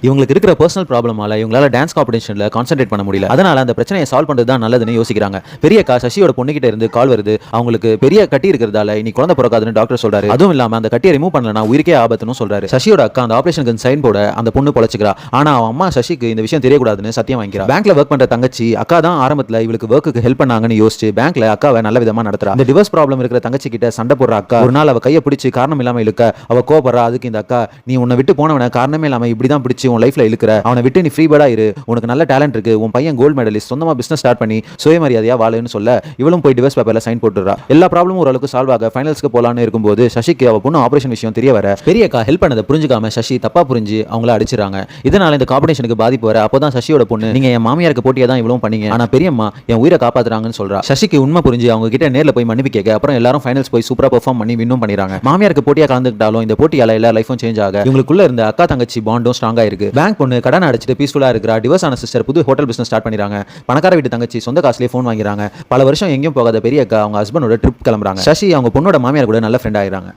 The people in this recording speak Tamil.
இவங்களுக்கு இருக்கிற பர்சனல் ப்ராப்ளமால இவங்களால டான்ஸ் காம்படிஷன்ல கான்சென்ட்ரேட் பண்ண முடியல. அதனால அந்த பிரச்சனையை சால்வ் பண்றது தான் நல்லதுன்னு யோசிக்கிறாங்க. பெரிய அக்கா சசியோட பொண்ணுகிட்ட இருந்து கால் வருது. அவங்களுக்கு பெரிய கட்டி இருக்கிறதால இனி குழந்தை பிறக்காதுன்னு டாக்டர் சொல்றாரு. அதுவும் இல்லாம அந்த கட்டியை ரிமூவ் பண்ணலனா உயிருக்கே ஆபத்துன்னு சொல்றாரு. சசியோட அக்கா அந்த ஆபரேஷனுக்கு சைன் போட அந்த பொண்ணு பொழைச்சுக்கிறா. ஆனா அவன் அம்மா சசிக்கு இந்த விஷயம் தெரியக்கூடாதுன்னு சத்தியம் வாங்கிக்கிறா. பேங்க்ல ஒர்க் பண்ற தங்கச்சி அக்கா தான் ஆரம்பத்துல இவளுக்கு ஒர்க்குக்கு ஹெல்ப் பண்ணாங்கன்னு யோசிச்சு பேங்க்ல அக்காவை நல்ல விதமா நடத்துறா. இந்த டிவோர்ஸ் ப்ராப்ளம் இருக்கிற தங்கச்சி கிட்ட சண்டை போடுற அக்கா ஒரு நாள் அவ கையை பிடிச்சி காரணம் இல்லாம இழுக்க அவ கோபப்படுறா. அதுக்கு இந்த அக்கா, நீ உன்னை விட்டு போனவன காரணமே இல்லாம இப்படிதான் பிடிச்சி உன் லைஃப்ல இழுக்கிற, அவனை விட்டு நீ ஃப்ரீ பேர்டா இரு, உனக்கு நல்ல டேலண்ட் இருக்கு, உன் பையன் கோல்டு மெடலிஸ்ட், சொந்தமா பிசினஸ் ஸ்டார்ட் பண்ணி சுயமரியாதையா வாழுன்னு சொல்ல இவளும் போய் டிவோர்ஸ் பேப்பர்ல சைன் போட்டுறா. எல்லா ப்ராப்ளமும் ஓரளவுக்கு சால்வ் ஆக ஃபைனல்ஸ்க்கு போலான்னு இருக்கும்போது சசிக்கு அவ பொண்ணு ஆபரேஷன் விஷயம் தெரிய வர பெரிய அக்கா ஹெல்ப் பண்ணதை புரிஞ்சுக்காம சசி தப்பா புரிஞ்சு அவங்கள அடிச்சிடறாங்க. இதனால இந்த காம்படிஷனுக்கு பாதிப்பு வர அப்போதான் சசியோட பொண்ணு, நீங்க என் மாமியாருக்கு போட்டியா தான் இவ்வளவு பண்ணீங்க, ஆனா பெரியம்மா என் உயிரை காப்பாத்துறாங்கன்னு சொல்றா. சசிக்கு உண்மை புரிஞ்சு அவங்க கிட்ட நேர்ல போய் மன்னிப்பு கேட்க அப்புறம் எல்லாரும் ஃபைனல்ஸ் போய் சூப்பரா பெர்ஃபார்ம் பண்ணி வின்னும் பண்ணிடுறாங்க. மாமியாருக்கு போட்டியா கலந்துக்கிட்டாலும் இந்த போட்டியால எல்லா லைஃபும் சேஞ்ச் ஆக இவங்களுக்குள்ள இருந்த அக்கா தங்கச்சி பாண்டும் ஸ்ட்ராங்கா இருக்கு. பேங்க் பொண்ணு கடன் அடிச்சிட்டு பீஸ்ஃபுல்லா இருக்கிறா. டிவோர்ஸ் ஆன சிஸ்டர் புது ஹோட்டல் பிசினஸ் ஸ்டார்ட் பண்ணிடுறாங்க. பணக்கார வீட்டு தங்கச்சி சொந்த காசுலயே ஃபோன் வாங்கிறாங்க. பல வருஷம் எங்கேயும் போகாத பெரிய அக்கா அவங்க ஹஸ்பண்டோட ட்ரிப் கிளம்புறாங்க. சசி அவங்க பொண்ணோட மாமியார் கூட நல்ல ஃப்ரெண்ட் ஆயிடுறாங்க.